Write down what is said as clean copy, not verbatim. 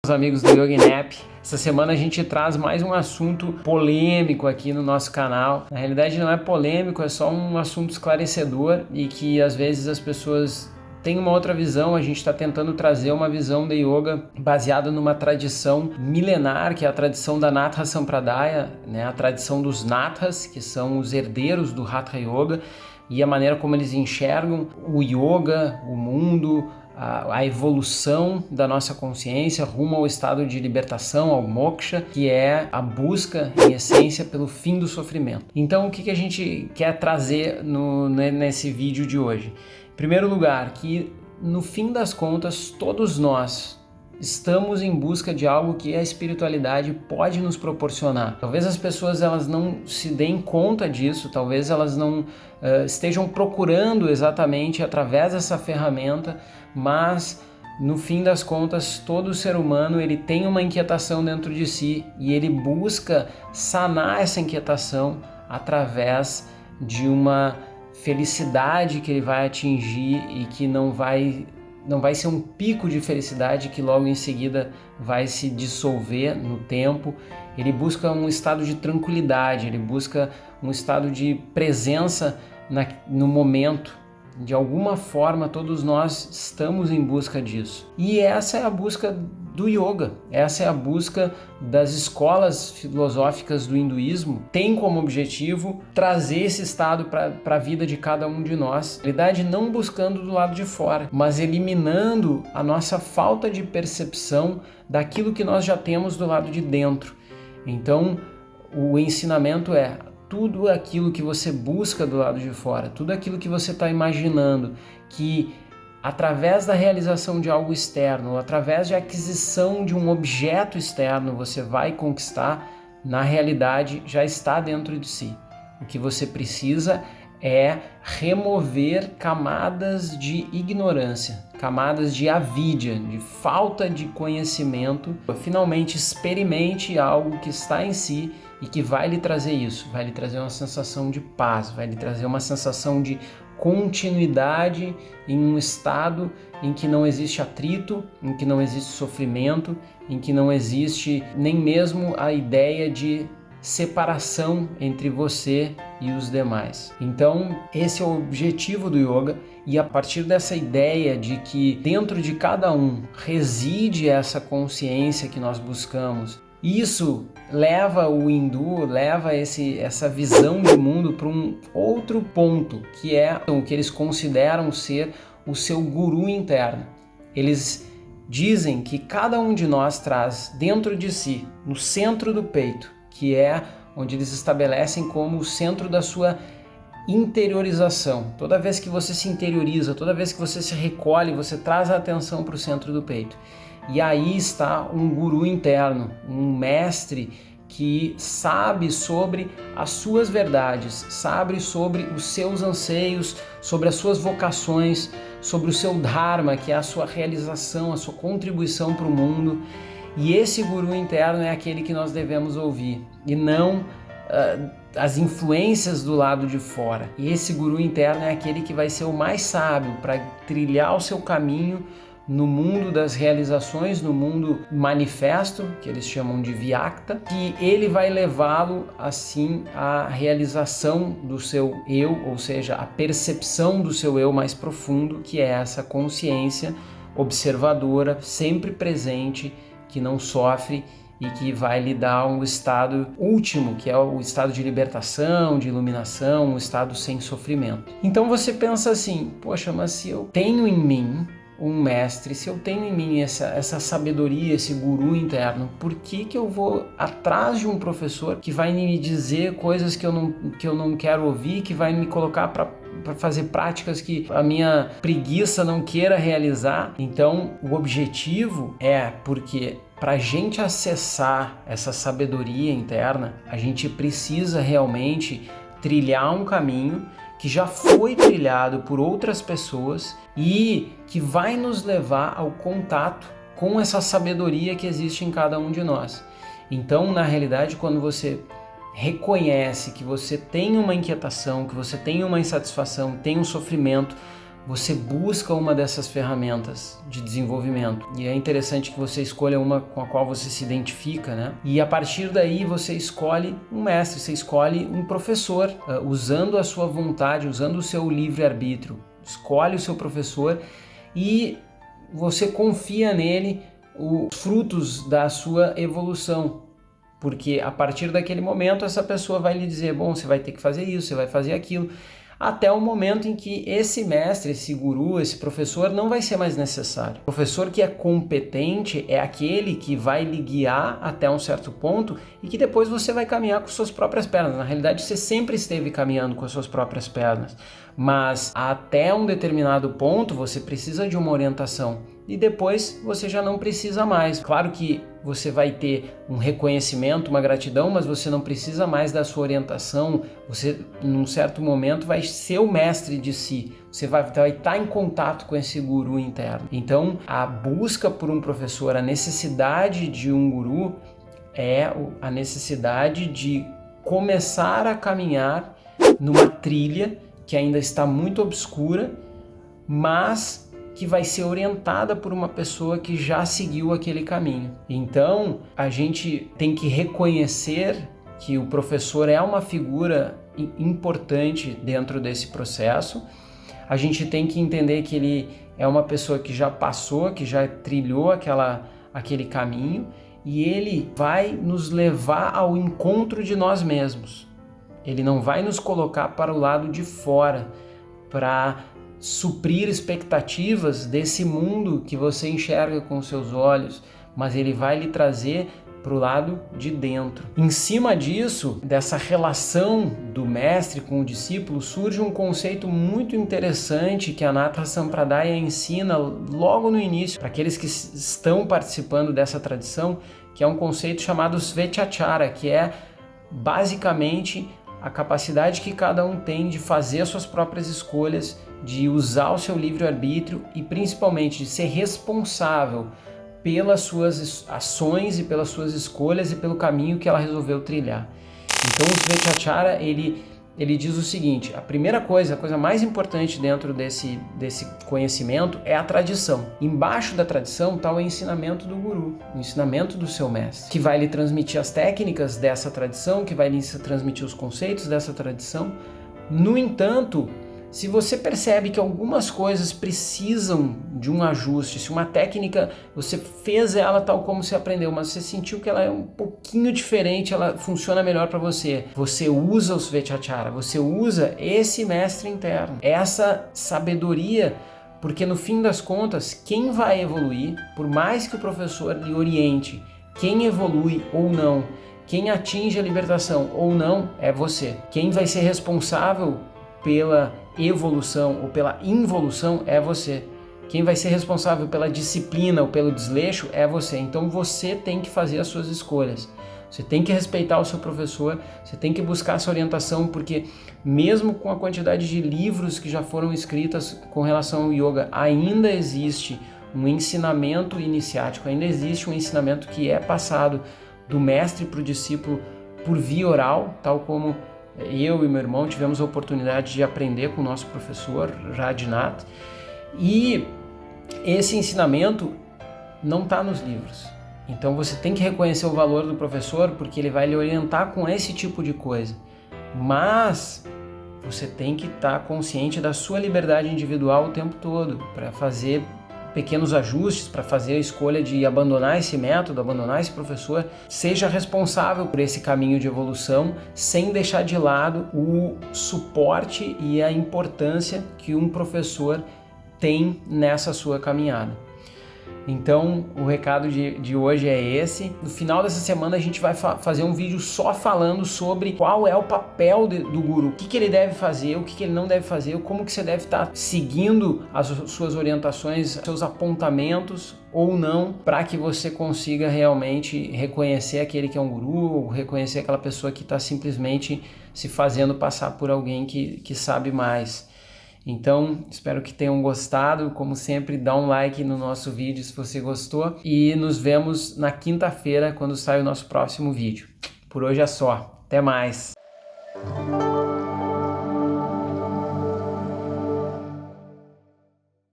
Os amigos do Yoga Nap. Essa semana a gente traz mais um assunto polêmico aqui no nosso canal. Na realidade não é polêmico, é só um assunto esclarecedor e que às vezes as pessoas têm uma outra visão. A gente está tentando trazer uma visão de yoga baseada numa tradição milenar, que é a tradição da Natha Sampradaya, né? A tradição dos Nathas, que são os herdeiros do Hatha Yoga, e a maneira como eles enxergam o yoga, o mundo, a evolução da nossa consciência rumo ao estado de libertação, ao moksha, que é a busca, em essência, pelo fim do sofrimento. Então, o que a gente quer trazer nesse vídeo de hoje? Em primeiro lugar, que no fim das contas, todos nós estamos em busca de algo que a espiritualidade pode nos proporcionar. Talvez as pessoas elas não se deem conta disso, talvez elas não estejam procurando exatamente através dessa ferramenta, mas no fim das contas todo ser humano ele tem uma inquietação dentro de si e ele busca sanar essa inquietação através de uma felicidade que ele vai atingir e que não vai ser um pico de felicidade que logo em seguida vai se dissolver no tempo. Ele busca um estado de tranquilidade, ele busca um estado de presença no momento. De alguma forma, todos nós estamos em busca disso. E essa é a busca do yoga, essa é a busca das escolas filosóficas do hinduísmo, tem como objetivo trazer esse estado para a vida de cada um de nós. Na realidade, não buscando do lado de fora, mas eliminando a nossa falta de percepção daquilo que nós já temos do lado de dentro. Então, o ensinamento é: tudo aquilo que você busca do lado de fora, tudo aquilo que você está imaginando que através da realização de algo externo, através de aquisição de um objeto externo, você vai conquistar, na realidade já está dentro de si. O que você precisa é remover camadas de ignorância, camadas de avidya, de falta de conhecimento. Finalmente experimente algo que está em si e que vai lhe trazer isso, vai lhe trazer uma sensação de paz, vai lhe trazer uma sensação de continuidade em um estado em que não existe atrito, em que não existe sofrimento, em que não existe nem mesmo a ideia de separação entre você e os demais. Então, esse é o objetivo do yoga, e a partir dessa ideia de que dentro de cada um reside essa consciência que nós buscamos, isso leva o hindu, leva essa visão de mundo para um outro ponto, que é o que eles consideram ser o seu guru interno. Eles dizem que cada um de nós traz dentro de si, no centro do peito, que é onde eles estabelecem como o centro da sua interiorização. Toda vez que você se interioriza, toda vez que você se recolhe, você traz a atenção para o centro do peito. E aí está um guru interno, um mestre que sabe sobre as suas verdades, sabe sobre os seus anseios, sobre as suas vocações, sobre o seu dharma, que é a sua realização, a sua contribuição para o mundo. E esse guru interno é aquele que nós devemos ouvir, e não as influências do lado de fora. E esse guru interno é aquele que vai ser o mais sábio para trilhar o seu caminho no mundo das realizações, no mundo manifesto, que eles chamam de Vyakta, que ele vai levá-lo assim à realização do seu eu, ou seja, a percepção do seu eu mais profundo, que é essa consciência observadora, sempre presente, que não sofre e que vai lhe dar um estado último, que é o estado de libertação, de iluminação, um estado sem sofrimento. Então você pensa assim: poxa, mas se eu tenho em mim um mestre, se eu tenho em mim essa sabedoria, esse guru interno, por que eu vou atrás de um professor que vai me dizer coisas que eu não quero ouvir, que vai me colocar para fazer práticas que a minha preguiça não queira realizar? Então, o objetivo é porque para a gente acessar essa sabedoria interna, a gente precisa realmente trilhar um caminho que já foi trilhado por outras pessoas e que vai nos levar ao contato com essa sabedoria que existe em cada um de nós. Então, na realidade, quando você reconhece que você tem uma inquietação, que você tem uma insatisfação, tem um sofrimento, você busca uma dessas ferramentas de desenvolvimento. E é interessante que você escolha uma com a qual você se identifica, né? E a partir daí você escolhe um mestre, você escolhe um professor, usando a sua vontade, usando o seu livre-arbítrio. Escolhe o seu professor e você confia nele os frutos da sua evolução. Porque a partir daquele momento essa pessoa vai lhe dizer, bom, você vai ter que fazer isso, você vai fazer aquilo, até o momento em que esse mestre, esse guru, esse professor não vai ser mais necessário. O professor que é competente é aquele que vai lhe guiar até um certo ponto e que depois você vai caminhar com suas próprias pernas. Na realidade, você sempre esteve caminhando com as suas próprias pernas, mas até um determinado ponto você precisa de uma orientação e depois você já não precisa mais. Claro que você vai ter um reconhecimento, uma gratidão, mas você não precisa mais da sua orientação. Você, num certo momento, vai ser o mestre de si. Você vai estar em contato com esse guru interno. Então, a busca por um professor, a necessidade de um guru é a necessidade de começar a caminhar numa trilha que ainda está muito obscura, mas que vai ser orientada por uma pessoa que já seguiu aquele caminho. Então, a gente tem que reconhecer que o professor é uma figura importante dentro desse processo. A gente tem que entender que ele é uma pessoa que já passou, que já trilhou aquele caminho, e ele vai nos levar ao encontro de nós mesmos. Ele não vai nos colocar para o lado de fora, para suprir expectativas desse mundo que você enxerga com os seus olhos, mas ele vai lhe trazer para o lado de dentro. Em cima disso, dessa relação do mestre com o discípulo, surge um conceito muito interessante que a Anata Sampradaya ensina logo no início, para aqueles que estão participando dessa tradição, que é um conceito chamado Svechachara, que é basicamente a capacidade que cada um tem de fazer as suas próprias escolhas, de usar o seu livre-arbítrio e principalmente de ser responsável pelas suas ações e pelas suas escolhas e pelo caminho que ela resolveu trilhar. Então o Svechachara, ele diz o seguinte: a primeira coisa, a coisa mais importante dentro desse conhecimento é a tradição. Embaixo da tradição está o ensinamento do guru, o ensinamento do seu mestre, que vai lhe transmitir as técnicas dessa tradição, que vai lhe transmitir os conceitos dessa tradição. No entanto, se você percebe que algumas coisas precisam de um ajuste, se uma técnica, você fez ela tal como você aprendeu, mas você sentiu que ela é um pouquinho diferente, ela funciona melhor para você, você usa o Svechachara, você usa esse mestre interno, essa sabedoria, porque no fim das contas, quem vai evoluir, por mais que o professor lhe oriente, quem evolui ou não, quem atinge a libertação ou não, é você. Quem vai ser responsável pela evolução ou pela involução é você. Quem vai ser responsável pela disciplina ou pelo desleixo é você. Então você tem que fazer as suas escolhas. Você tem que respeitar o seu professor, você tem que buscar essa orientação, porque mesmo com a quantidade de livros que já foram escritos com relação ao yoga, ainda existe um ensinamento iniciático, ainda existe um ensinamento que é passado do mestre para o discípulo por via oral, tal como eu e meu irmão tivemos a oportunidade de aprender com o nosso professor, Radhanath, e esse ensinamento não está nos livros. Então você tem que reconhecer o valor do professor, porque ele vai lhe orientar com esse tipo de coisa. Mas você tem que estar consciente da sua liberdade individual o tempo todo, para fazer pequenos ajustes, para fazer a escolha de abandonar esse método, abandonar esse professor. Seja responsável por esse caminho de evolução, sem deixar de lado o suporte e a importância que um professor tem nessa sua caminhada. Então, o recado de hoje é esse. No final dessa semana a gente vai fazer um vídeo só falando sobre qual é o papel do guru, o que ele deve fazer, o que ele não deve fazer, como que você deve estar seguindo as suas orientações, seus apontamentos ou não, para que você consiga realmente reconhecer aquele que é um guru, ou reconhecer aquela pessoa que está simplesmente se fazendo passar por alguém que sabe mais. Então, espero que tenham gostado. Como sempre, dá um like no nosso vídeo se você gostou. E nos vemos na quinta-feira, quando sai o nosso próximo vídeo. Por hoje é só. Até mais!